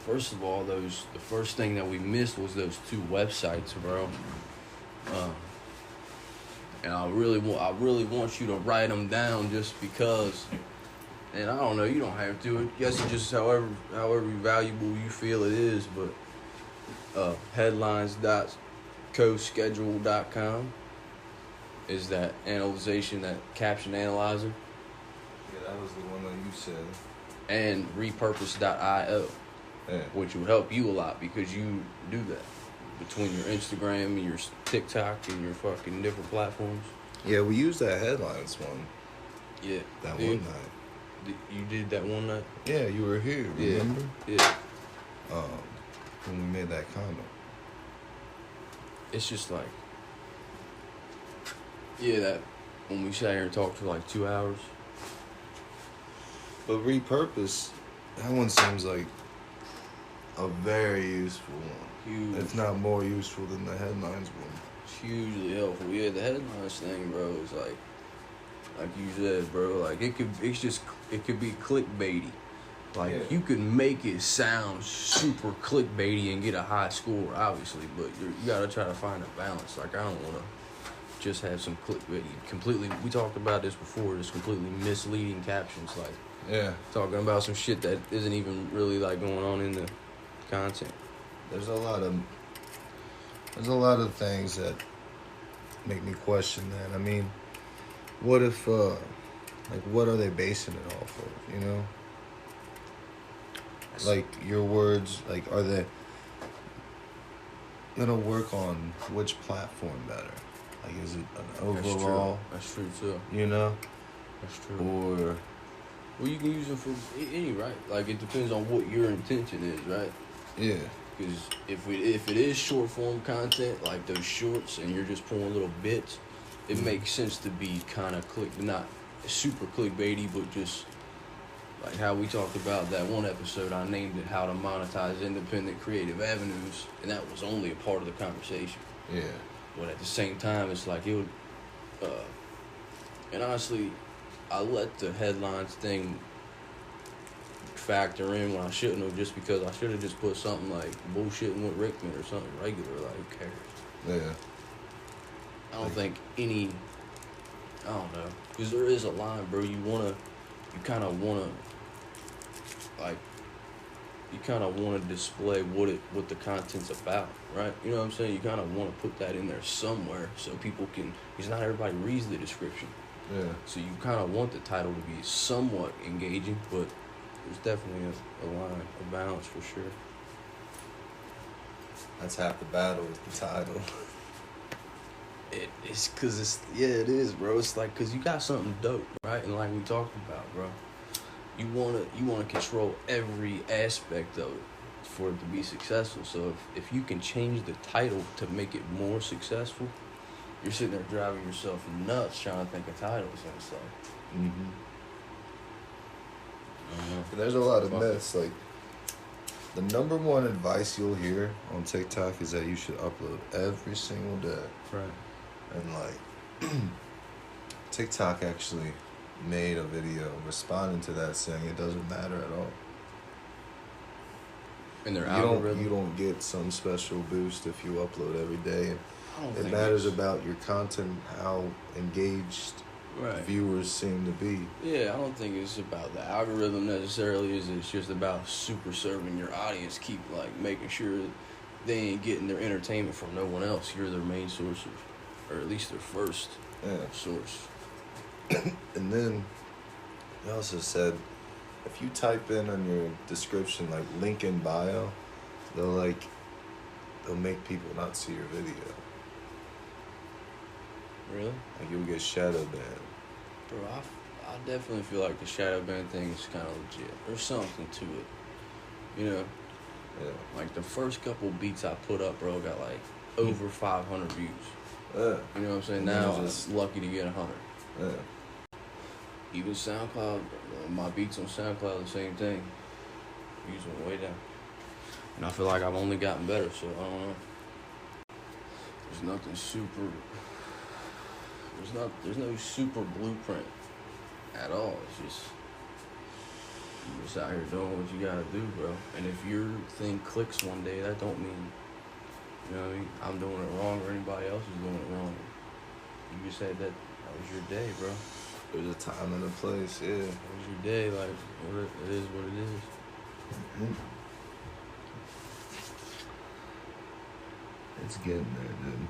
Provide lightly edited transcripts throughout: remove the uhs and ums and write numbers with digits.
first of all, the first thing that we missed was those 2 websites, bro. And I really want you to write them down just because. And I don't know, you don't have to. I guess it's just however valuable you feel it is. But headlines.coschedule.com is that analyzation, that caption analyzer. Yeah, that was the one that you said. And repurpose.io, Yeah. which will help you a lot because you do that between your Instagram and your TikTok and your fucking different platforms. Yeah, we used that headlines one. Yeah. That one night. You did that one night? Yeah, you were here, remember? Yeah. When we made that comment. It's just like, yeah, that when we sat here and talked for like 2 hours. But repurpose, that one seems like a very useful one. Huge. If not more useful than the headlines one. It's hugely helpful. Yeah, the headlines thing, bro, is like you said, bro, like it could be clickbaity. Like, you can make it sound super clickbaity and get a high score, obviously, but you gotta try to find a balance. Like, I don't wanna just have some clickbaity, we talked about this before, just completely misleading captions, like, talking about some shit that isn't even really, like, going on in the content. There's a lot of things that make me question that. I mean, what if, what are they basing it off of, you know? Like, your words, like, are they gonna work on which platform better? Like, is it an overall? That's true, too. You know? That's true. Or... Well, you can use them for any, right? Like, it depends on what your intention is, right? Yeah. Because if it is short form content, like those shorts, and you're just pulling little bits, it makes sense to be kind of not super clickbaity, but just like how we talked about that one episode. I named it "How to Monetize Independent Creative Avenues," and that was only a part of the conversation. Yeah. But at the same time, it's like it would. And honestly, I let the headlines thing factor in when I shouldn't have, just because I should have just put something like bullshitting with Rickman or something regular. Like, who cares? Yeah. I don't think any. I don't know, because there is a line, bro. You kind of wanna display what the content's about, right? You know what I'm saying? You kind of want to put that in there somewhere so people can, because not everybody reads the description. Yeah. So you kind of want the title to be somewhat engaging, but there's definitely a line, a balance for sure. That's half the battle is the title. It's because it is, bro. It's like, because you got something dope, right? And like we talked about, bro, you wanna control every aspect of it for it to be successful. So if you can change the title to make it more successful, you're sitting there driving yourself nuts trying to think of titles and stuff. Mm-hmm. There's a lot of myths. Like, the number one advice you'll hear on TikTok is that you should upload every single day. Right. And like, TikTok actually made a video responding to that, saying it doesn't matter at all. And their algorithm. You don't get some special boost if you upload every day. It matters about your content, how engaged viewers seem to be. Yeah, I don't think it's about the algorithm necessarily. It's just about super serving your audience. Keep like making sure they ain't getting their entertainment from no one else. You're their main source, or at least their first source. And then they also said, if you type in on your description like link in bio, they'll make people not see your video. Really? Like, you'll get shadow banned. Bro, I definitely feel like the shadow ban thing is kind of legit. There's something to it. You know? Yeah. Like, the first couple beats I put up, bro, got like over 500 views. Yeah. You know what I'm saying? Now I'm lucky to get 100. Yeah. Even SoundCloud, my beats on SoundCloud, the same thing. Views went way down. And I feel like I've only gotten better, so I don't know. There's nothing super... There's no super blueprint at all. It's just You just out here doing what you gotta do, bro. And if your thing clicks one day, that don't mean, you know what I mean, I'm doing it wrong or anybody else is doing it wrong. You just said that was your day, bro. There's a time and a place, yeah. That was your day, like, it is what it is. Mm-hmm. It's getting there, dude.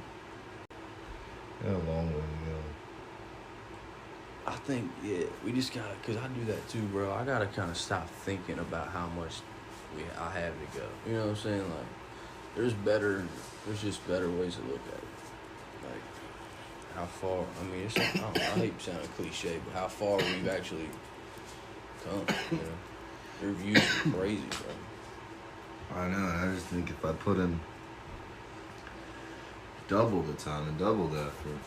Got a long way to go. I think, yeah, we just gotta, cause I do that too, bro. I gotta kind of stop thinking about how much I have to go. You know what I'm saying? Like, there's just better ways to look at it. Like, how far, I mean, it's, I hate sounding cliche, but how far we've actually come, you know? Your views are crazy, bro. I know, I just think if I put in double the time and double the effort,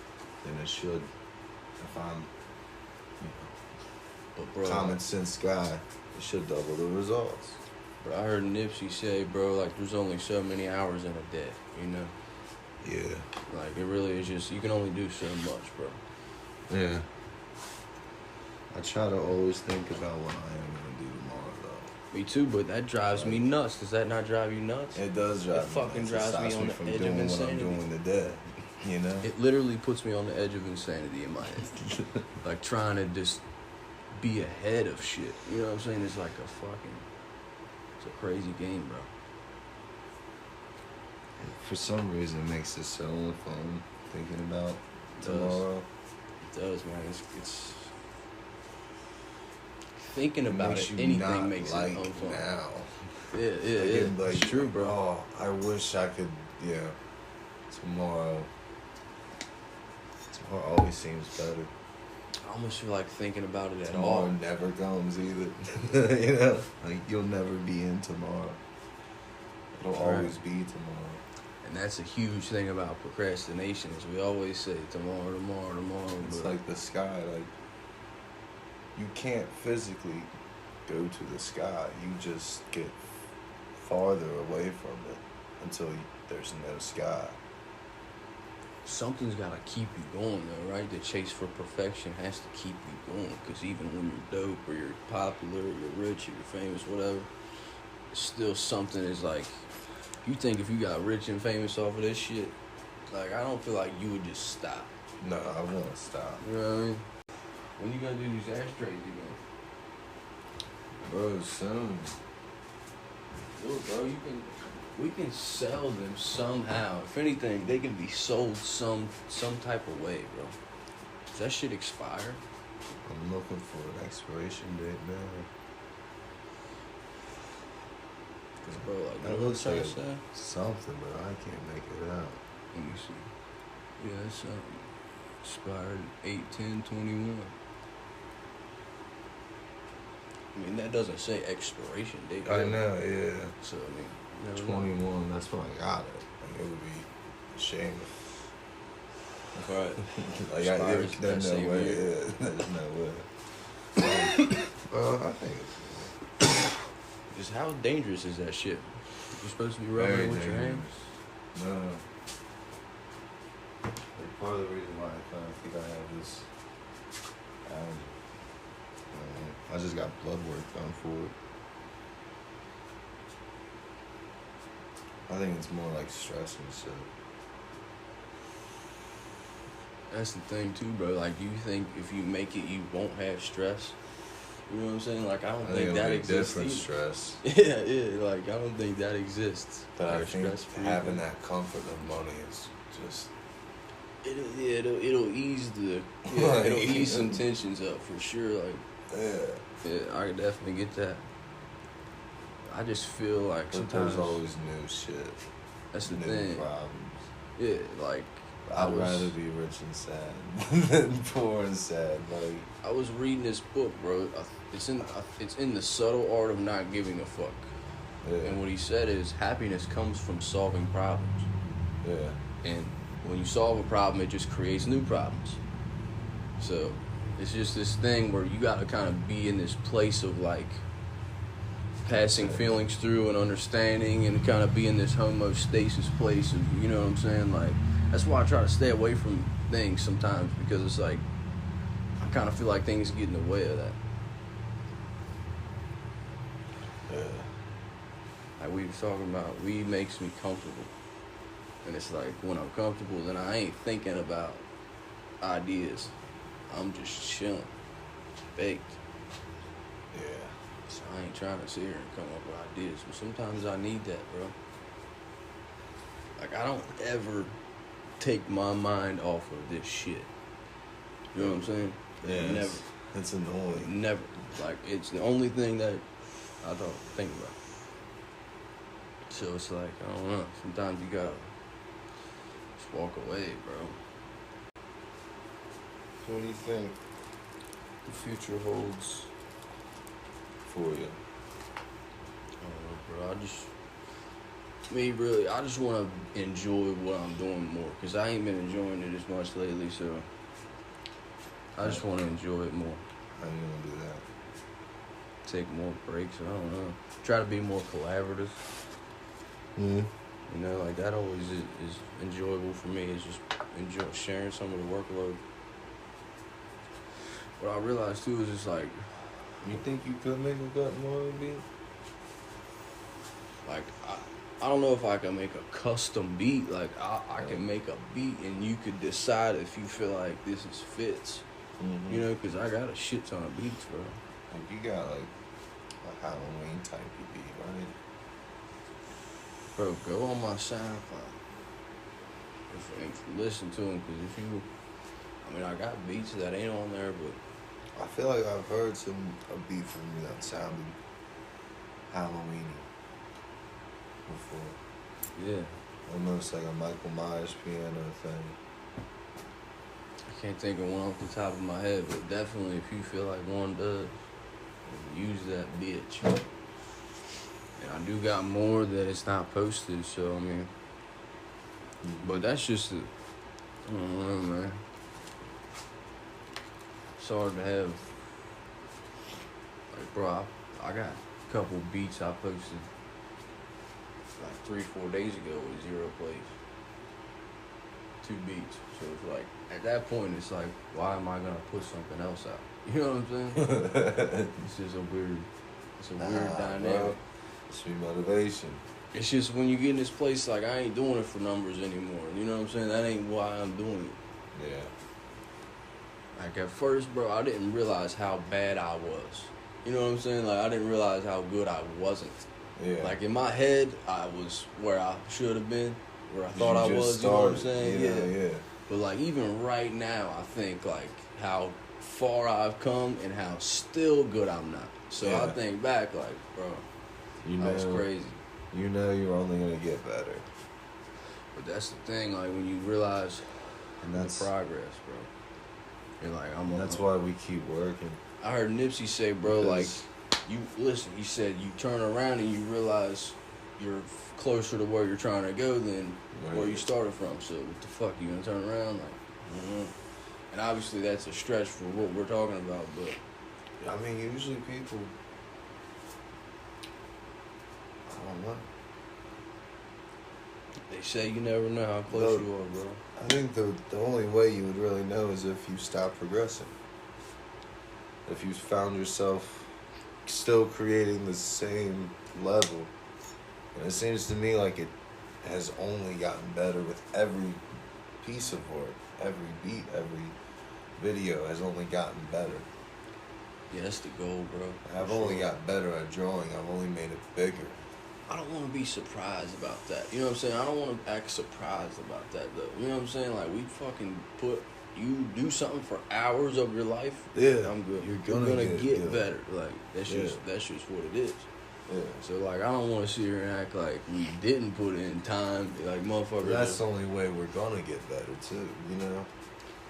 then it should, if I'm, But bro, common sense guy, it should double the results. But I heard Nipsey say, bro, like, there's only so many hours in a day, you know? Yeah. Like, it really is just, you can only do so much, bro. Yeah. I try to always think about what I am going to do tomorrow, though. Me too, but that drives me nuts. Does that not drive you nuts? It does drive me fucking nuts. drives It me stops on me the from edge of doing what I'm insanity. doing today, you know? It literally puts me on the edge of insanity in my head. Like, trying to just be ahead of shit. You know what I'm saying? It's like it's a crazy game, bro. For some reason, it makes it so fun thinking about It does. tomorrow. It does, man. It's thinking about makes it, you anything not makes like it unfun. now. Yeah, Like, it's true, bro. Oh, I wish I could, tomorrow. Tomorrow always seems better. I almost feel like thinking about it at Tomorrow all. never comes either. You know? Like, you'll never be in tomorrow. It'll Right. always be tomorrow. And that's a huge thing about procrastination is we always say tomorrow. It's But like the sky. Like, you can't physically go to the sky. You just get farther away from it until there's no sky. something's got to keep you going, though, right? The chase for perfection has to keep you going. Because even when you're dope or you're popular or you're rich or you're famous, whatever, still something is like, you think if you got rich and famous off of this shit, like, I don't feel like you would just stop. No, I won't stop. You know what I mean? When you gonna do these ashtrays again? Bro, soon. Look, bro, we can sell them somehow. If anything, they can be sold some type of way, bro. Does that shit expire? I'm looking for an expiration date now. Cause bro, like, That you know looks what I'm like trying to say? something, but I can't make it out. Let me see. Yeah, it's expired 8/10/21. I mean, that doesn't say expiration date. I know, yeah. So I mean, you never know. 21, that's when I got it. Like, it would be a shame. Right. Like, Expires that there's no same way. year. Yeah, there's no way. Well, I think it's Just how dangerous is that shit? You're supposed to be rubbing very it with your hands. dangerous. No. Like, part of the reason why I kind of think I have this allergy. I just got blood work done for it. I think it's more like stress and shit. That's the thing too, bro. Like, do you think if you make it, you won't have stress? You know what I'm saying? Like, I don't I think think that it'll be exists. different either. stress. Yeah. Like, I don't think that exists. But I Like, think stress-free. having that comfort of money is just It'll ease the Like, it'll ease some tensions up for sure. Like, yeah. I can definitely get that. I just feel like But sometimes there's always new shit, that's the new thing. problems. Yeah, like I I'd was- rather be rich and sad than poor and sad. Like, I was reading this book, bro. It's in The Subtle Art of Not Giving a Fuck. yeah, And what he said is happiness comes from solving problems. yeah, And when you solve a problem, it just creates new problems. So it's just this thing where you got to kind of be in this place of like passing feelings through and understanding and kind of be in this homeostasis place of, you know what I'm saying? Like, that's why I try to stay away from things sometimes, because it's like I kind of feel like things get in the way of that. Yeah. Like we was talking about, weed makes me comfortable. And it's like, when I'm comfortable, then I ain't thinking about ideas. I'm just chilling, baked. Yeah. So I ain't trying to sit here and come up with ideas. But sometimes I need that, bro. Like, I don't ever take my mind off of this shit. You know what I'm saying? Yeah. Never. It's annoying. Never. Like, it's the only thing that I don't think about. So it's like, I don't know. Sometimes you gotta just walk away, bro. So what do you think the future holds for you? I don't know, bro. I just want to enjoy what I'm doing more. Because I ain't been enjoying it as much lately, so I just want to enjoy it more. How you gonna do that? Take more breaks, I don't know. Try to be more collaborative. Mm-hmm. You know, like that always is enjoyable for me. Is just enjoy sharing some of the workload. What I realized too is just like, You think you could make a gut more beat? like I don't know if I can make a custom beat. Like I can make a beat and you could decide if you feel like this is fits. Mm-hmm. You know, because I got a shit ton of beats, bro. Like you got like a Halloween type of beat, right? Bro, go on my SoundCloud. If you listen to them, because I got beats that ain't on there, but I feel like I've heard a beat from you that sounded Halloweeny before. yeah. Almost like a Michael Myers piano thing. I can't think of one off the top of my head, but definitely if you feel like one does, use that bitch. And I do got more that it's not posted, so I mean, but that's just I don't know, man. It's hard to have, like, bro, I got a couple beats I posted like 3-4 days ago with 0 plays. 2 beats. So it's like, at that point, it's like, why am I gonna put something else out? You know what I'm saying? It's just a weird dynamic. Bro. It's your motivation. It's just when you get in this place, like, I ain't doing it for numbers anymore. You know what I'm saying? That ain't why I'm doing it. Yeah. Like, at first, bro, I didn't realize how bad I was. You know what I'm saying? Like, I didn't realize how good I wasn't. Yeah. Like, in my head, I was where I should have been, where I thought I was, you know what I'm saying? Yeah. But, like, even right now, I think, like, how far I've come and how still good I'm not. So Yeah. I think back, like, bro, that was crazy. You know you're only going to get better. But that's the thing, like, when you realize And that's the progress, bro. You're like, that's why we keep working. I heard Nipsey say, bro, like, you listen, he said you turn around and you realize you're closer to where you're trying to go than where you started from. So what the fuck, you gonna turn around? Like, And obviously that's a stretch for what we're talking about, but I mean, usually people, I don't know. they say you never know how close you are, bro. I think the only way you would really know is if you stop progressing. If you found yourself still creating the same level. And it seems to me like it has only gotten better with every piece of work. Every beat, every video has only gotten better. Yeah, that's the goal, bro. I've only got better at drawing. I've only made it bigger. I don't want to be surprised about that. You know what I'm saying? I don't want to act surprised about that, though. You know what I'm saying? Like, we fucking you do something for hours of your life. Yeah, I'm good. You're gonna get good. better. Like, that's just what it is. Yeah. So, like, I don't want to sit here and act like we didn't put in time. Like, motherfuckers. That's the only way we're gonna get better too, you know?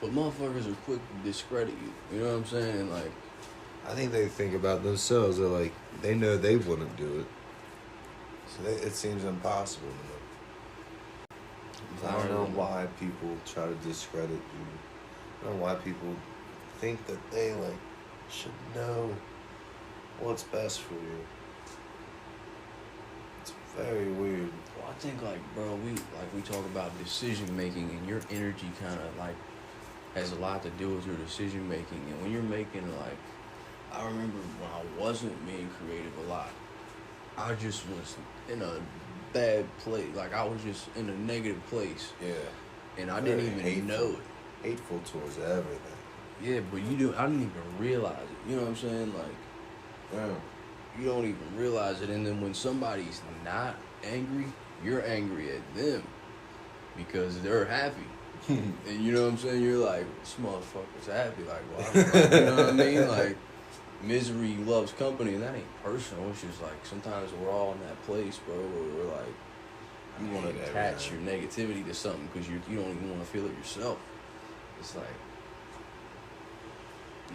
But motherfuckers are quick to discredit you. You know what I'm saying? Like, I think they think about themselves. They're like, they know they wouldn't do it. So it seems impossible to them. I don't know why people try to discredit you. I don't know why people think that they, like, should know what's best for you. It's very weird. well, I think, like, bro, we talk about decision making, and your energy kind of, like, has a lot to do with your decision making. And when you're making, like, I remember when I wasn't being creative a lot, I just was in a bad place. Like, I was just in a negative place. Yeah. And I didn't even know it. Hateful towards everything. Yeah, but I didn't even realize it. You know what I'm saying? Like, Yeah. you don't even realize it. And then when somebody's not angry, you're angry at them because they're happy. And you know what I'm saying? You're like, this motherfucker's happy. Like, well, you know what I mean? Like, misery loves company, and that ain't personal. It's just like sometimes we're all in that place, bro, where we're like, you want to attach your negativity to something because you don't even want to feel it yourself. It's like,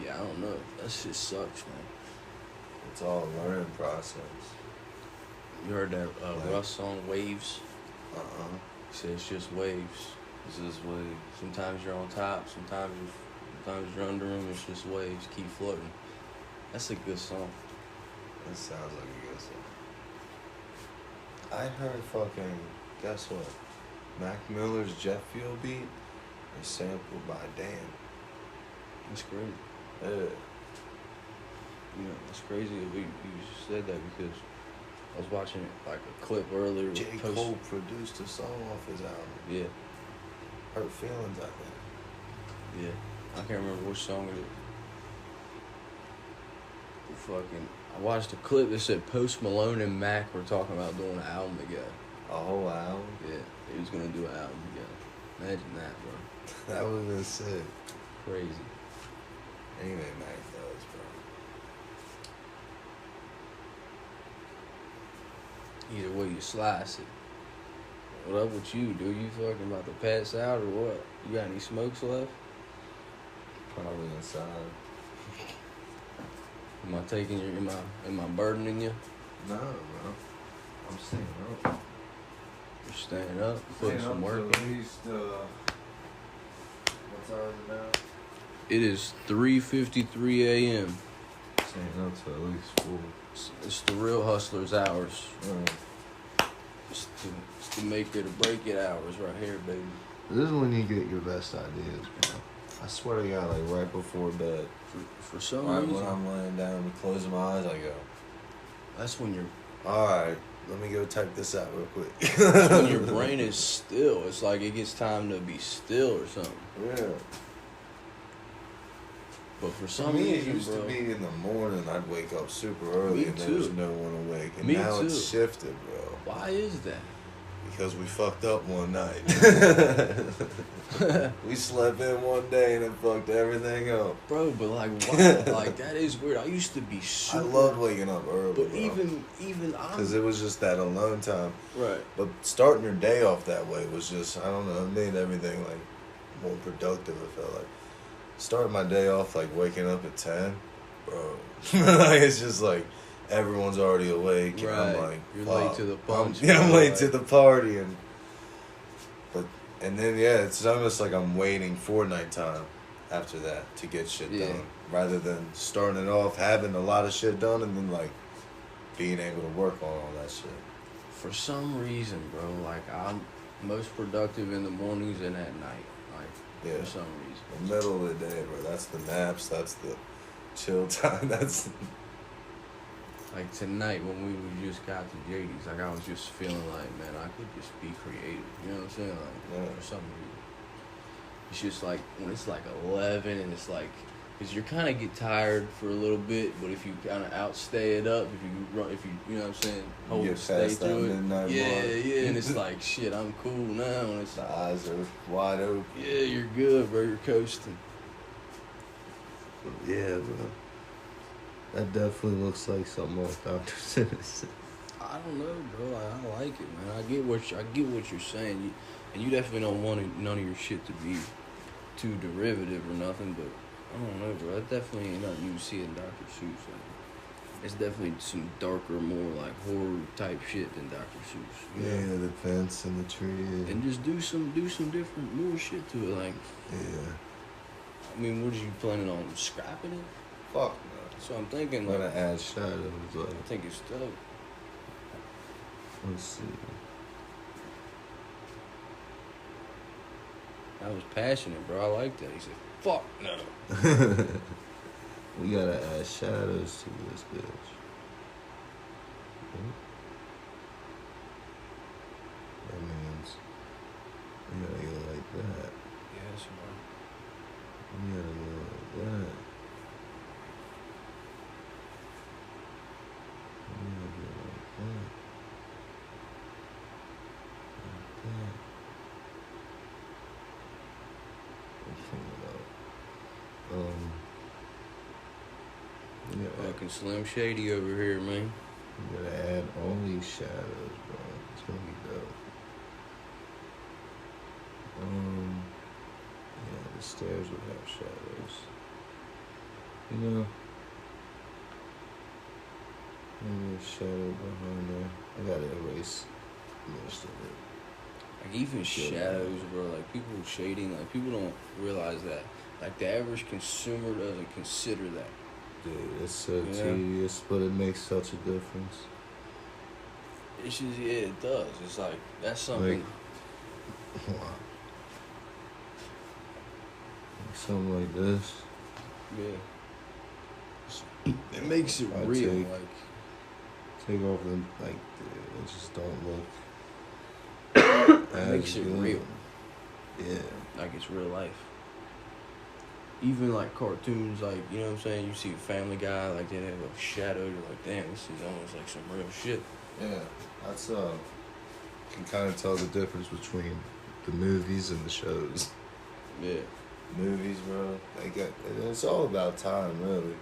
yeah, I don't know. That shit sucks, man. It's all a learning process. You heard that Russ song, Waves? He said it's just waves. It's just waves. Sometimes you're on top, sometimes you're under them. It's just waves. Keep floating. That's a good song. That sounds like a good song. I heard fucking, guess what? Mac Miller's Jet Fuel beat is sampled by Dan. That's crazy. Yeah. You know, it's crazy that you said that because I was watching like a clip earlier. J. Cole produced a song off his album. Yeah. Hurt Feelings, I think. Yeah. I can't remember which song it is. I watched a clip that said Post Malone and Mac were talking about doing an album together. A whole album? Yeah, they was gonna do an album together. Imagine that, bro. That would have been sick. Crazy. Anything Mac does, bro. Either way you slice it. What up with you, dude? You fucking about to pass out or what? You got any smokes left? Probably inside. Am I taking you? Am I burdening you? No, bro. I'm staying up. You're staying up, putting some work in. At least, what time is it now? It is 3:53 a.m. Staying up till at least 4. It's the real hustler's hours. It's the make it or break it hours right here, baby. This is when you get your best ideas, bro. I swear to God, like right before bed. For some Right reason. when I'm laying down and closing my eyes, I go, That's when you're. alright, let me go type this out real quick. That's when your brain is still. It's like it gets time to be still or something. Yeah. But for For some me, reason, it used bro, to be in the morning. I'd wake up super early Me and there too. was no one awake. And Me now too. it's shifted, bro. Why is that? Because we fucked up one night. We slept in one day and it fucked everything up. Bro, but like, why? Like that is weird. I used to be I super. loved waking up early, But bro. even I'm. Because it was just that alone time. Right. But starting your day off that way was just, I don't know, it made everything like more productive, it felt like. Starting my day off like waking up at 10, bro. Like it's just like everyone's already awake and I'm Right. like, You're fuck. late to the punch, Yeah, I'm bro, late like- to the party and then yeah, it's almost like I'm waiting for nighttime after that to get shit Yeah. done. Rather than starting it off, having a lot of shit done and then like being able to work on all that shit. For some reason, bro, like I'm most productive in the mornings and at night. Like Yeah. for some reason. The middle of the day, bro. That's the naps, that's the chill time, that's Like tonight when we just got to JD's, like I was just feeling like, man, I could just be creative. You know what I'm saying? Like Yeah. for some reason, it's just like when it's like 11 and it's like, cause you kind of get tired for a little bit, but if you kind of outstay it up, if you know what I'm saying, hold get stay past that through it. midnight Yeah, mark. yeah, and it's like shit, I'm cool now, and it's the like, eyes are wide open. yeah, you're good, bro. You're coasting. Yeah, bro. That definitely looks like something off Dr. Citizen. I don't know, bro. I like it, man. I get what you're saying. And you definitely don't want none of your shit to be too derivative or nothing. But I don't know, bro. That definitely ain't nothing you see in Dr. Seuss. Like, it's definitely some darker, more like horror type shit than Dr. Seuss. You know? Yeah, the fence and the tree. And just do some different more shit to it. Like, Yeah. I mean, what are you planning on scrapping it? Fuck no. So I'm thinking, I'm like, gonna add shadows, like, I think it's dope. let's see. I was passionate, bro. I like that. He said, "Fuck no." We gotta add shadows to this bitch. fucking Slim Shady over here, man. You gotta add only shadows, bro. It's gonna be dope. Yeah, the stairs would have shadows. You know, maybe a shadow behind there. I gotta erase most of it. Like even shadows, bro. Like people shading. Like people don't realize that. Like the average consumer doesn't consider that. Dude, it's so tedious, but it makes such a difference. It's just, yeah, it does. It's like, that's something. Like something like this. Yeah. It makes it real. Take off the, like, it just don't look. It makes it real. Yeah. Like it's real life. Even like cartoons, like, you know what I'm saying? You see a Family Guy, like they have a shadow, you're like, damn, this is almost like some real shit. Yeah, that's you can kind of tell the difference between the movies and the shows. Yeah. Movies, bro, it's all about time, really.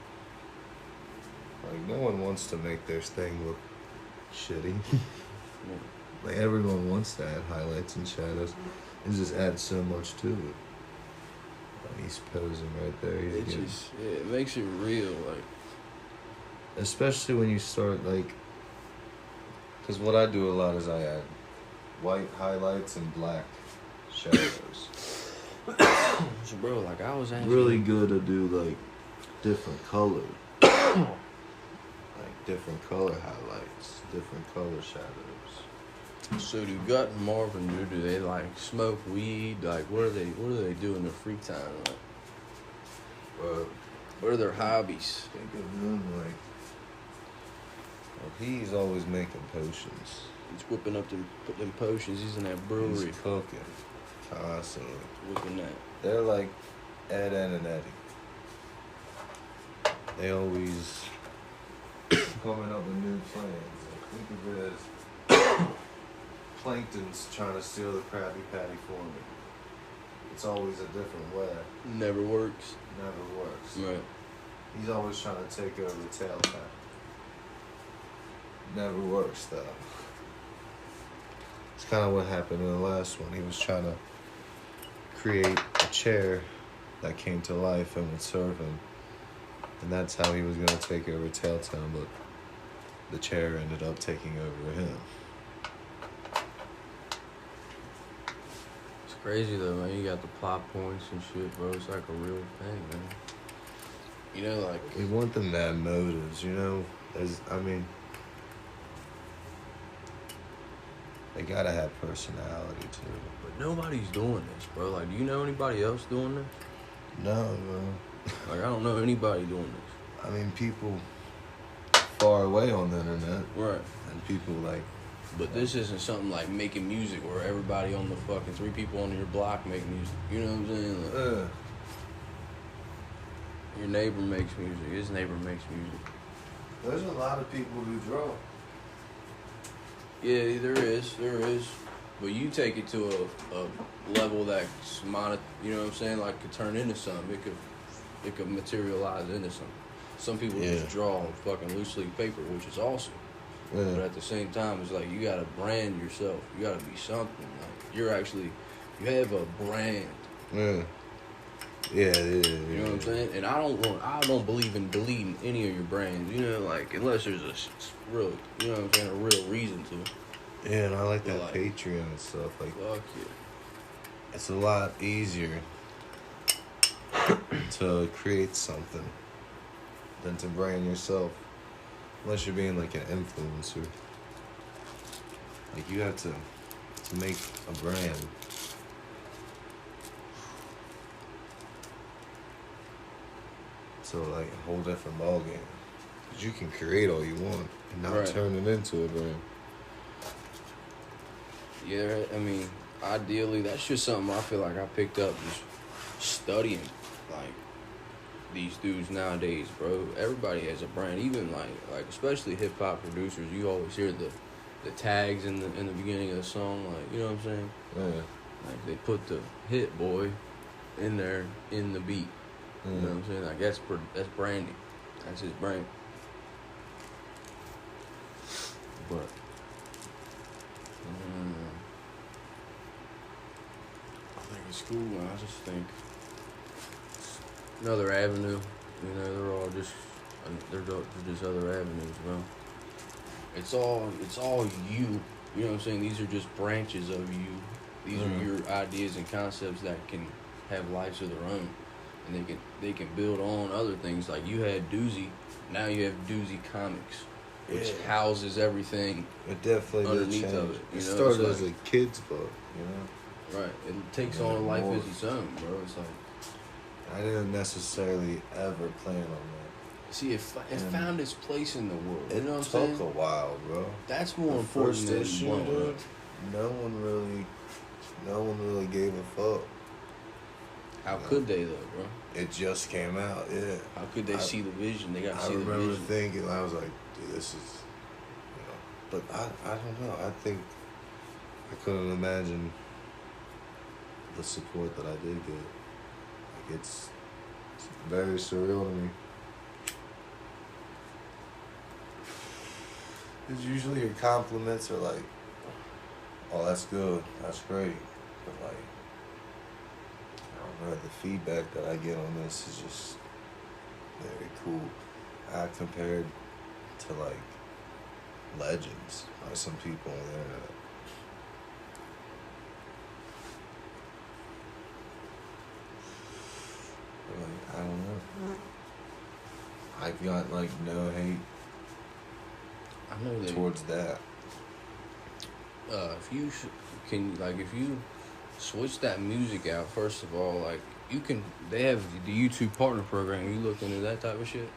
Like, no one wants to make their thing look shitty. Yeah. Like, everyone wants to add highlights and shadows. It just adds so much to it. He's posing right there. It makes it real, like. Especially when you start, like, because what I do a lot is I add white highlights and black shadows. So, bro, like I was asking. Really good to do, like, different color. Like, different color highlights, different color shadows. So do Gut and Marvin do they like smoke weed? Like what do they do in their free time? Like, what are their hobbies? Think of him like, well, he's always making potions. He's whipping up them potions. He's in that brewery. He's cooking constantly. Whipping that. They're like Ed, Ed, and Eddie. They always coming up with new plans. Like, think of it as Plankton's trying to steal the Krabby Patty for me. It's always a different way. Never works. Never works. Right. He's always trying to take over Tail Town. Never works though. It's kind of what happened in the last one. He was trying to create a chair that came to life and would serve him. And that's how he was going to take over Tail Town, but the chair ended up taking over him. Crazy though, man. You got the plot points and shit, bro. It's like a real thing, man. You know, like We want them to have motives, you know? They gotta have personality too. but nobody's doing this, bro. Like, do you know anybody else doing this? No, bro. Like, I don't know anybody doing this. I mean, people far away on the internet. Right. And people like... But this isn't something like making music where everybody on the fucking 3 people on your block make music. You know what I'm saying? Like, your neighbor makes music. His neighbor makes music. There's a lot of people who draw. Yeah, there is. But you take it to a level that's you know what I'm saying? Like, could turn into something. It could materialize into something. Some people just draw on fucking loose leaf paper, which is awesome. Yeah. But at the same time, it's like you gotta brand yourself. You gotta be something. Like you have a brand. Yeah. Yeah. You know what I'm saying? And I don't believe in deleting any of your brands. You know, like unless there's a real, you know what I'm saying, a real reason to. Yeah, and I like that like, Patreon and stuff. Like, fuck yeah. It's a lot easier to create something than to brand yourself. Unless you're being like an influencer. Like you have to make a brand. So like a whole different ballgame. Because you can create all you want and not turn it into a brand. Yeah, I mean, ideally that's just something I feel like I picked up just studying like these dudes nowadays, bro. Everybody has a brand, even like especially hip hop producers. You always hear the tags in the beginning of the song, like, you know what I'm saying? Yeah. Like they put the hit boy in there in the beat. You know what I'm saying? Like that's branding. That's his brand. but I think it's cool, man. I just think it's another avenue. You know, they're all just they're just other avenues, bro. It's all you. You know what I'm saying? These are just branches of you. These are your ideas and concepts that can have lives of their own, and they can build on other things. Like you had Doozy, now you have Doozy Comics, which houses everything. It definitely underneath did of change. it. It started as a kid's book, you know. Right. It takes on a life as its own, bro. It's like I didn't necessarily ever plan on that. See, it found its place in the world. It you know what I'm saying? took a while, bro. That's more the important first than issue, blowing dude. up. No one really gave a fuck. How could they though, bro? It just came out, yeah. How could they see the vision? They got to see the vision. I remember thinking, I was like, dude, this is, you know. But I don't know. I think I couldn't imagine the support that I did get. Like it's very surreal to me. Because usually your compliments are like, oh, that's good, that's great. But like, I don't know, the feedback that I get on this is just very cool. Compared to like legends by some people on the internet. But like, I don't know. I've got like no hate I know that towards that. if you if you switch that music out, first of all, like you can, they have the YouTube partner program. You look into that type of shit.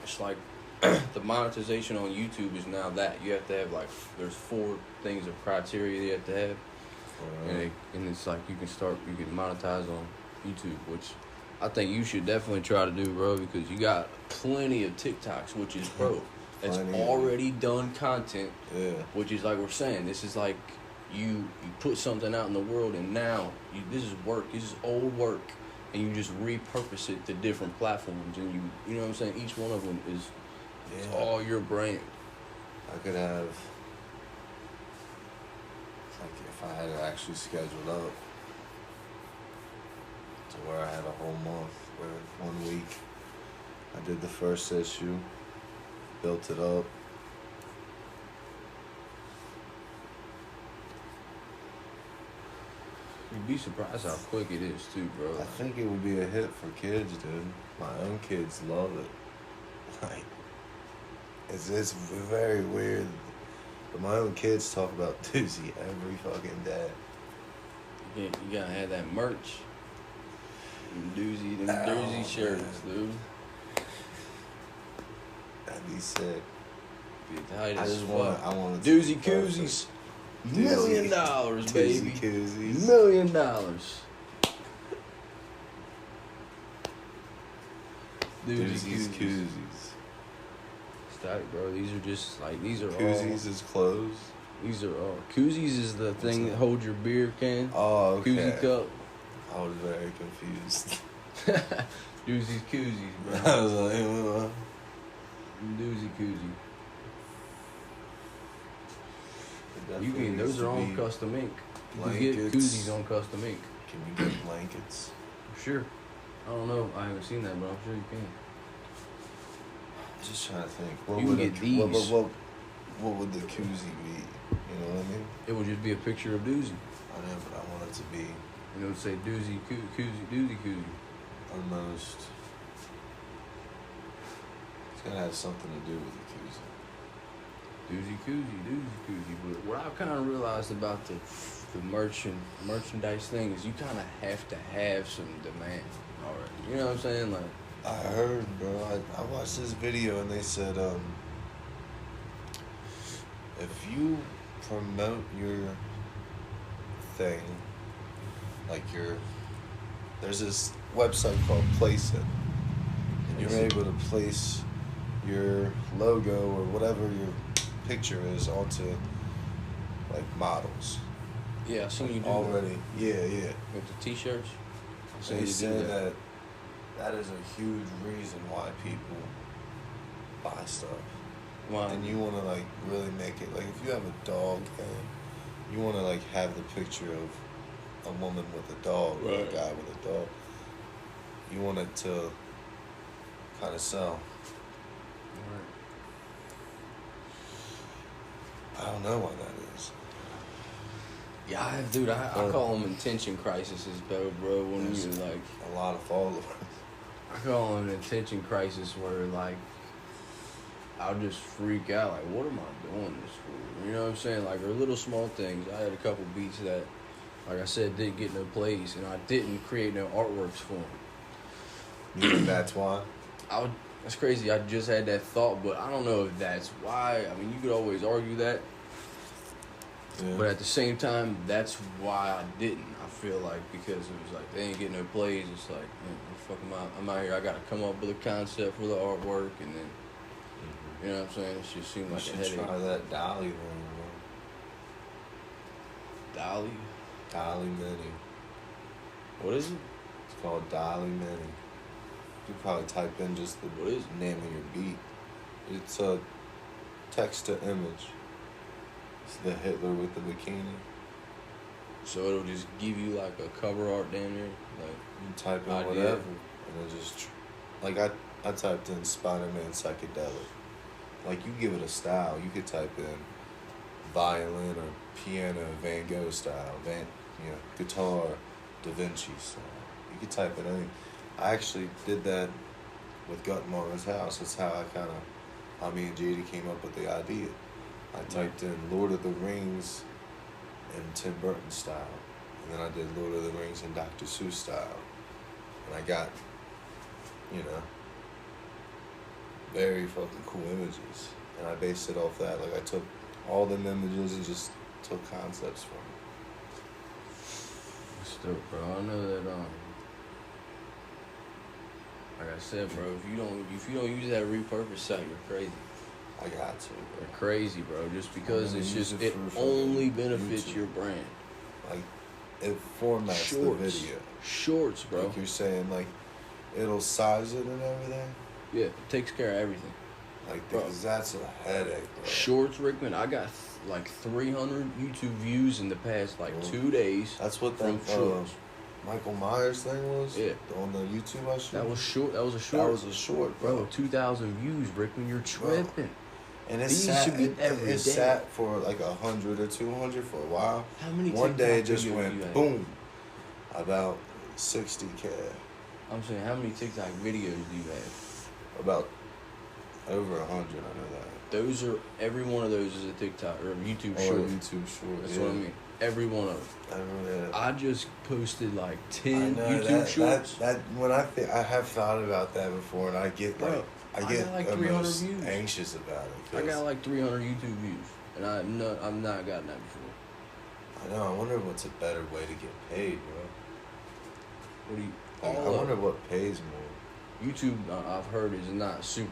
It's like the monetization on YouTube is now that you have to have like there's 4 things of criteria you have to have, and it's like you can monetize on YouTube, which I think you should definitely try to do, bro, because you got plenty of TikToks, which is it's already done content, which is like we're saying, this is like you put something out in the world, and now this is work, this is old work, and you just repurpose it to different platforms, and you know what I'm saying, each one of them is it's all your brand. I could have, like, if I had it actually scheduled up to where I had a whole month, where 1 week I did the first issue, built it up. You'd be surprised how quick it is too, bro. I think it would be a hit for kids, dude. My own kids love it. Like, it's very weird. But my own kids talk about Doozy every fucking day. You gotta have that merch. Them Doozy shirts, dude. That'd be sick. Be tight I as just fuck. I want Doozy koozies. $1 million, baby. Koozies. $1 million. Doozy's koozies. It's tight, bro. These are just like Koozies is closed. These are all koozies is the thing that holds your beer can. Oh, okay. Koozie cup. I was very confused. Doozy's koozies, bro. I was like, Doozy koozie. Those are on Custom Ink. You can get koozies on Custom Ink. Can you get blankets? Sure. I don't know. I haven't seen that, but I'm sure you can. Just trying to think. You can get these. What would the koozie be? You know what I mean? It would just be a picture of Doozy. I know, but I want it to be. You know, say Doozy koozie. Almost. It's gonna have something to do with the koozie. Doozy koozie. But what I've kind of realized about the merchandise thing is you kind of have to have some demand already. You know what I'm saying? Like, I heard, bro. I watched this video and they said, if you promote your thing, like there's this website called Place It, and you're able to place your logo or whatever your picture is onto like models. yeah, I seen you do already. That. Yeah. With the t-shirts. They say that is a huge reason why people buy stuff. Wow. and you want to like really make it like if you have a dog thing, you want to like have the picture of a woman with a dog or a Right. guy with a dog. You want it to kind of sell. I don't know why that is. Yeah, dude, I call them attention crises, bro. When There's you like, a lot of followers. I call them an attention crisis where like, I'll just freak out. Like, what am I doing this for? You know what I'm saying? Like, or little small things. I had a couple beats that, like I said, didn't get no plays, and I didn't create no artworks for them. You think that's why? That's crazy. I just had that thought, but I don't know if that's why. I mean, you could always argue that. Yeah. But at the same time, that's why I didn't. I feel like because it was like they ain't getting no plays. It's like, fuck I'm out here. I got to come up with a concept for the artwork, and then you know what I'm saying. It just seemed You like a should headache. try that Dolly thing, Dolly, Dolly Mini. what is it? It's called Dolly Mini. You probably type in just the What is it? name of your beat. It's a text to image. It's the Hitler with the bikini. So it'll just give you like a cover art damn near. Like You type in Idea. whatever, and it just like I typed in Spider-Man psychedelic. Like you give it a style. You could type in violin or piano, Van Gogh style, guitar, Da Vinci style. You could type in anything. I actually did that with Gutmar's house. That's how me and JD came up with the idea. I typed in Lord of the Rings in Tim Burton style. And then I did Lord of the Rings in Dr. Seuss style. And I got, very fucking cool images. And I based it off that. Like I took all them images and just took concepts from it. it's dope, bro. I know that like I said, bro, if you don't use that repurpose site, you're crazy. I got to, bro. You're crazy, bro. Just because I'm it's gonna use just it it for only fucking benefits YouTube. your brand. Like, it formats the video. Shorts, bro. Like you're saying, like, it'll size it and everything. Yeah, it takes care of everything. Like, Bro. because that's a headache, bro. Shorts, Rickman. I got like 300 YouTube views in the past like Bro. 2 days. That's what from that shorts. Michael Myers thing was? Yeah. On the YouTube I showed? That was short. That was a short. That was a short, bro. Bro, 2,000 views, Rickman. You're tripping. And it These sat, should be it every day. sat for like 100 or 200 for a while. How many One day it TikTok just videos went you had? boom. About 60K. I'm saying, how many TikTok videos do you have? About over 100, I know that. Those are every one of those is a TikTok or a YouTube Or short. YouTube short. That's yeah. what I mean. Every one of them. I remember that. I just posted like I 10 know YouTube shorts. That when I have thought about that before, and I get Bro, like I get got like 300 almost views. anxious about it. I got like 300 YouTube views, and I'm not gotten that before. I know. I wonder what's a better way to get paid, bro. What do you? Like, I wonder what pays more. YouTube, I've heard, is not super.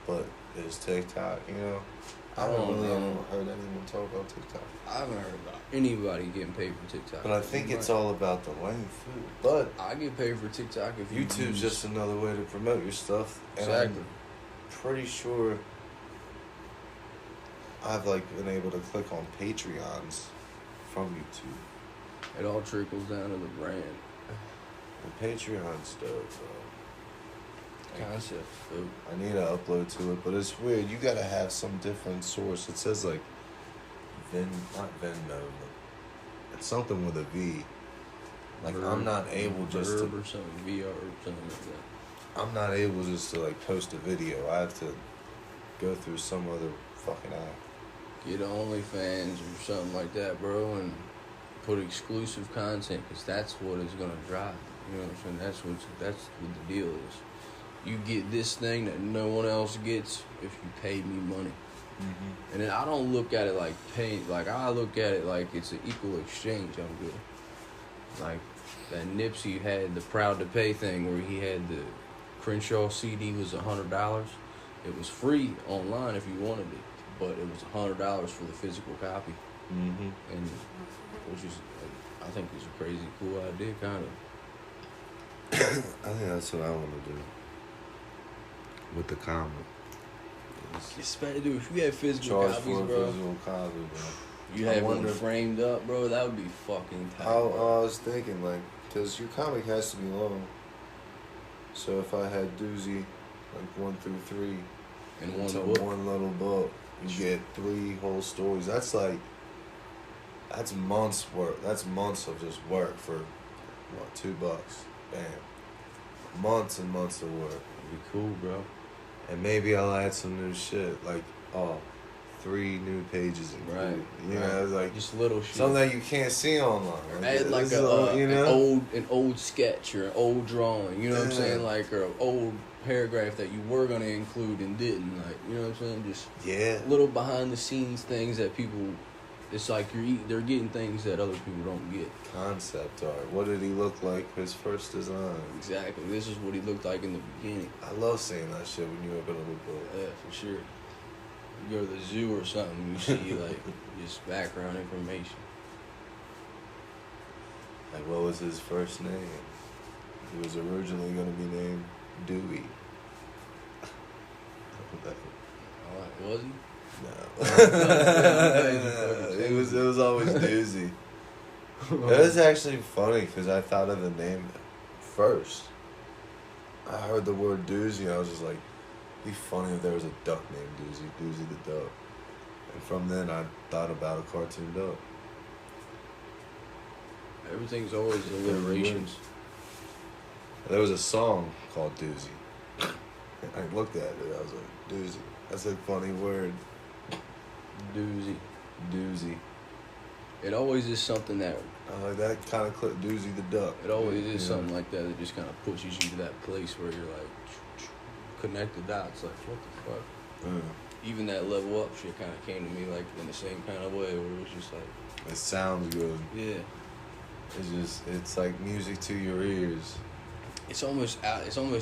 But is TikTok, I I don't haven't really know. heard anyone talk about TikTok. I haven't heard about anybody getting paid for TikTok. But I think You're it's right. all about the length. But I get paid for TikTok if you YouTube's use- just another way to promote your stuff. And Exactly. I'm pretty sure I've been able to click on Patreons from YouTube. It all trickles down to the brand And Patreon's dope, bro. concept. So, I need to upload to it, but it's weird. You gotta have some different source. It says not Venmo, but it's something with a V. I'm not able just Verb to. or something, VR or something like that. I'm not able just to post a video. I have to go through some other fucking app. Get OnlyFans or something like that, bro, and put exclusive content, because that's what is gonna drive. You know what I'm saying? That's what the deal is. You get this thing that no one else gets if you pay me money. Mm-hmm. And then I don't look at it like paying. Like, I look at it like it's an equal exchange. I'm good. Like that Nipsey had the Proud to Pay thing where he had the Crenshaw CD was $100. It was free online if you wanted it, but it was $100 for the physical copy. Mm-hmm. And which is, I think, is a crazy cool idea, kind of. I think that's what I want to do with the comic. Dude, if you had physical Charge copies, for a bro, physical copy, bro. you I had one wonder- framed up, bro. That would be fucking tight. I bro. was thinking, like, because your comic has to be long. So if I had Doozy, like 1 through 3, And into one book. one little book, you get 3 whole stories. That's months work. That's months of just work for, what, $2? Bam. Months and months of work. That'd be cool, bro. And maybe I'll add some new shit, like, 3 new pages included. Right. You know, like, Just little shit. something that you can't see online. Add like this is all, you know? an old sketch or an old drawing, you know what I'm Yeah. saying? Like, or an old paragraph that you were gonna include and didn't, like, you know what I'm saying? Just Yeah. little behind the scenes things that people, it's like they're getting things that other people don't get. Concept art. What did he look like his first design? Exactly. This is what he looked like in the beginning. I love seeing that shit when you open up a book. Yeah, for sure. You go to the zoo or something, you see like just background information. Like, what was his first name? He was originally going to be named Dewey. Oh, was he? No. It was always Doozy. It was actually funny because I thought of the name first. I heard the word Doozy, I was just like, it'd be funny if there was a duck named Doozy, Doozy the duck. And from then I thought about a cartoon duck. Everything's always alliterations. There was a song called Doozy. I looked at it, I was like, Doozy. That's a funny word. Doozy. Doozy. It always is something that, I like that kind of clip, Doozy the duck. it always is Yeah. something like that that just kind of pushes you to that place where you're like, connect the dots, like, what the fuck? Yeah. Even that level up shit kind of came to me like in the same kind of way where it was just like, It sounds good. yeah. It's like music to your ears. It's almost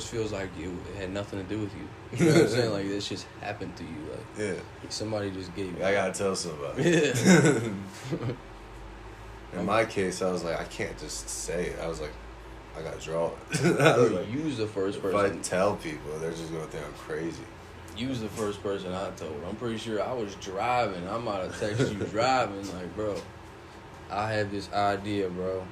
feels like it had nothing to do with you. You know what I'm saying? Like this just happened to you. Like Yeah. somebody just gave you. I gotta tell somebody. Yeah. In my case, I was like, I can't just say it. I was like, I gotta draw it. I was like, Use the first if I person. tell people, they're just gonna think I'm crazy. Use the first person I told. I'm pretty sure I was driving. I might have texted you driving. Like, bro, I had this idea, bro.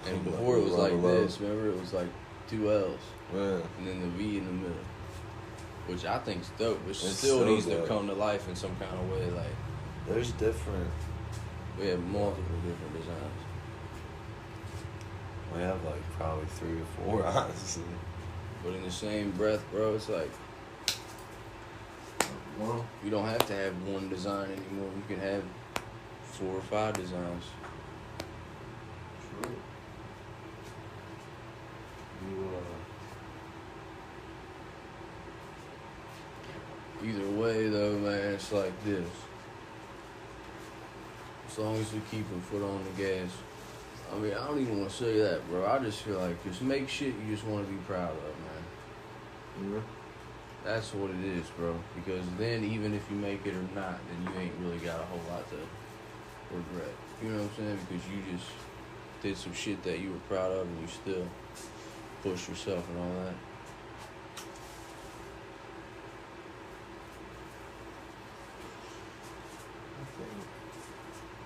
And before it was like this. Remember, it was like 2 L's. Yeah. And then the V in the middle. Which I think's dope. Which It's still so needs to dope. come to life in some kind of way. Like, There's different. we have multiple different designs. We have like probably 3 or 4, honestly. But in the same breath, bro, it's like, Well, you don't have to have one design anymore. You can have 4 or 5 designs. true. Either way, though, man, it's like this. As long as we keep a foot on the gas. I mean, I don't even want to say that, bro. I just feel like just make shit you just want to be proud of, man. Yeah. That's what it is, bro. Because then, even if you make it or not, then you ain't really got a whole lot to regret. You know what I'm saying? Because you just did some shit that you were proud of and you still pushed yourself and all that.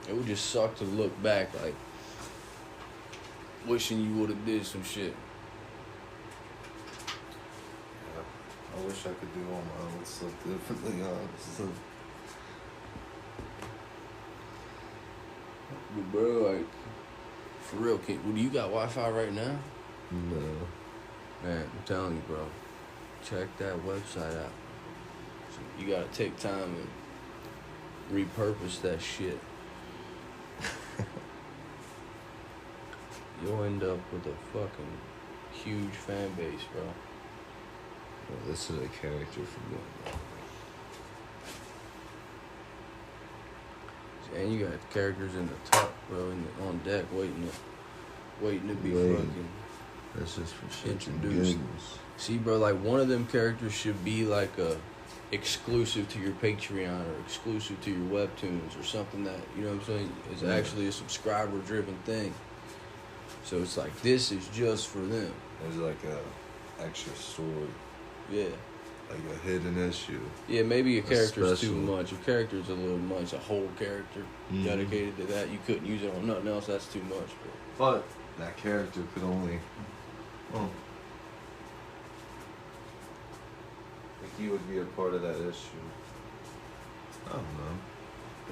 It would just suck to look back, like, wishing you would have did some shit. I wish I could do all my own stuff differently, honestly. But bro, like, for real, kid, do you got Wi-Fi right now? No. Man, I'm telling you, bro, check that website out. So you gotta take time and repurpose that shit. You'll end up with a fucking huge fan base, bro. Well, this is a character from that. And you got characters in the top, bro, on deck waiting to be Waiting. fucking That's just for shit introduced. See, bro, like one of them characters should be like a exclusive to your Patreon or exclusive to your webtoons or something that, you know what I'm saying, is actually a subscriber driven thing. So it's like this is just for them. There's like a extra story. Yeah. like a hidden issue. Yeah, maybe a character's too special. much. A character's a little much. A whole character Mhm. dedicated to that. You couldn't use it on nothing else. That's too much, bro. But that character could only. Well, like he would be a part of that issue. I don't know.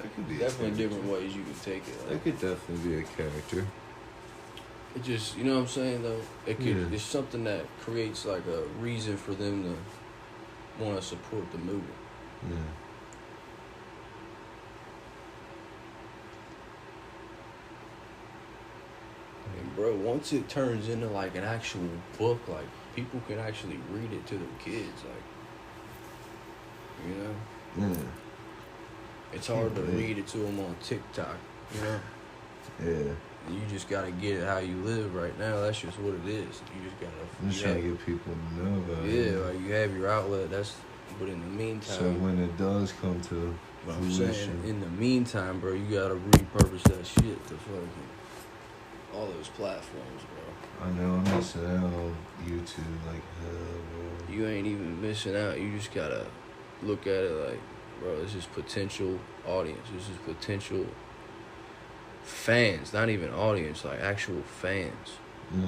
That could be Definitely a different ways you could take it. That could definitely be a character. It just, you know what I'm saying, though? It could. Yeah. It's something that creates, like, a reason for them to want to support the movie. Yeah. And, bro, once it turns into, like, an actual book, like, people can actually read it to their kids, like, you know? Yeah. It's hard to Yeah. read it to them on TikTok, you know? Yeah. You just gotta get it how you live right now. That's just what it is. You just gotta. I'm just trying to get people to know about it. Yeah, like you have your outlet. But in the meantime. So when it does come to But I'm fruition, saying, in the meantime, bro, you gotta repurpose that shit to fucking all those platforms, bro. I know I'm missing out on YouTube like hell, bro. You ain't even missing out. You just gotta look at it like, bro, this is potential audience. This is potential fans, not even audience, like actual fans. Yeah. You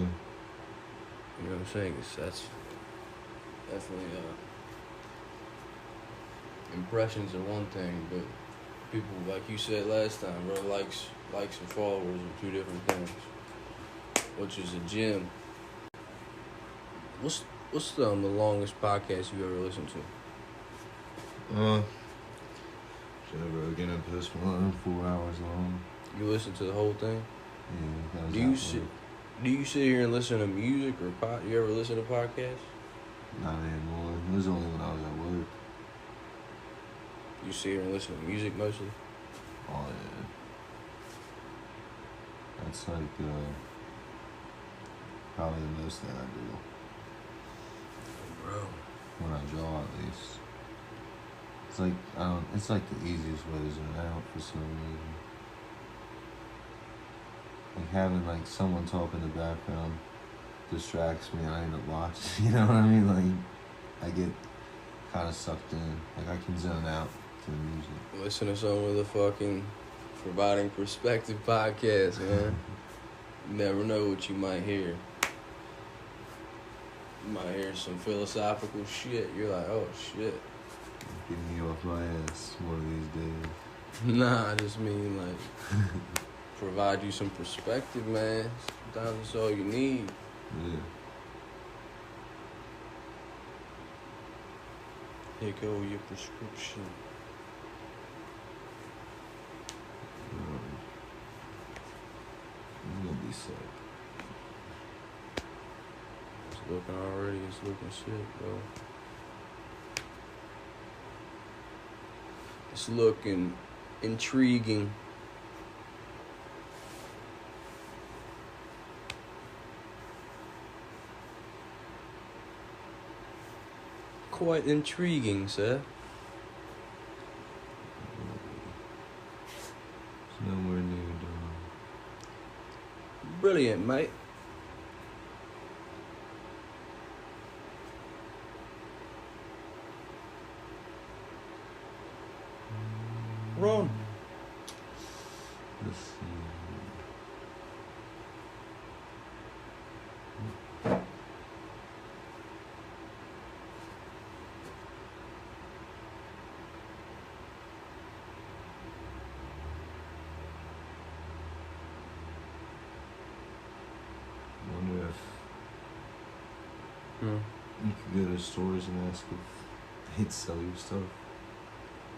know what I'm saying? 'Cause that's definitely impressions are one thing, but people, like you said last time, bro, likes and followers are two different things. Which is a gym. What's the longest podcast you ever listened to? Joe Rogan and Post Malone, 4 hours long. You listen to the whole thing? Yeah, that was Do you outlook. Do you sit here and listen to music or you ever listen to podcasts? Not anymore. It was only when I was at work. You sit here and listen to music mostly? Oh yeah. That's like probably the most thing I do. Bro. When I draw, at least. It's like it's like the easiest way to zone out for some reason. Like having like someone talk in the background distracts me and I end up watching. You know what I mean? Like I get kind of sucked in. Like I can zone out to the music. Listen to some of the fucking Providing Perspective podcast, man. You never know what you might hear. You might hear some philosophical shit. You're like, oh shit. Get me off my ass one of these days. Nah, I just mean like provide you some perspective, man. Sometimes that's all you need. Yeah. Here go your prescription. I'm gonna be sick. It's looking already. It's looking sick, bro. It's looking intriguing. Quite intriguing, sir. It's nowhere near done. Brilliant, mate. Run. Let's see. Wonder if you could go to stores and ask if they'd sell you stuff.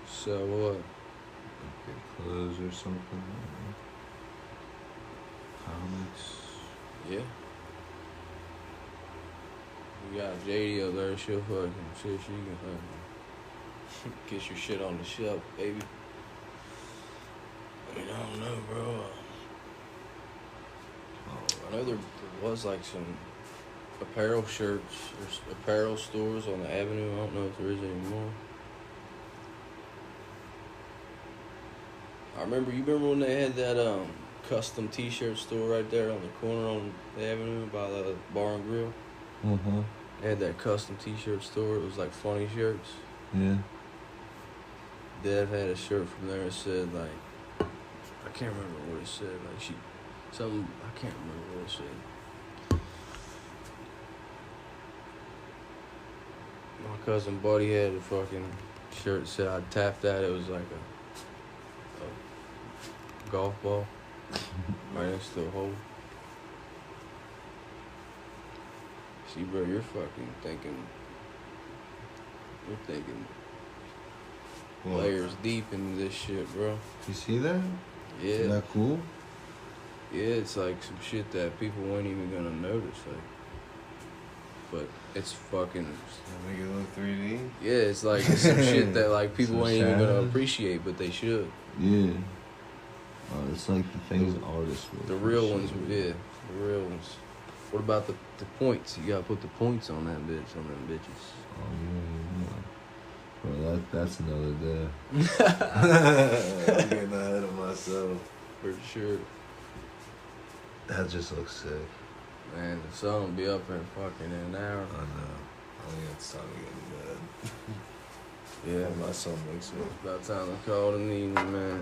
So what? Like your clothes or something. I don't know. Comics. Yeah. We got JD up there. She'll fucking see if she can fucking get your shit on the shelf, baby. I mean, I don't know, bro. I know there was like some apparel shirts or apparel stores on the avenue. I don't know if there is anymore. You remember when they had that custom t-shirt store right there on the corner on the avenue by the bar and grill? Mm-hmm. They had that custom T-shirt store. It was like funny shirts. Yeah. Dev had a shirt from there that said like, I can't remember what it said. Like I can't remember what it said. My cousin Buddy had a fucking shirt that said I tapped that. It was like a golf ball right next to a hole. See, bro, you're thinking What? layers deep into this shit, bro. You see that? Yeah. Isn't that cool? Yeah, it's like some shit that people weren't even gonna notice, like. But it's fucking. Make it look 3D. Yeah, it's like it's some shit that like people ain't even gonna appreciate, but they should. Yeah. It's like the things artists would. The real ones, yeah, the real ones. What about the points? You gotta put the points on that bitch, on them bitches. Oh yeah. Bro, that's another day. I'm getting ahead of myself. For sure. That just looks sick. Man, the sun will be up in fucking an hour. I know. I think it's time to get in bed. Yeah, My son wakes up. it's about time to call it an evening, man.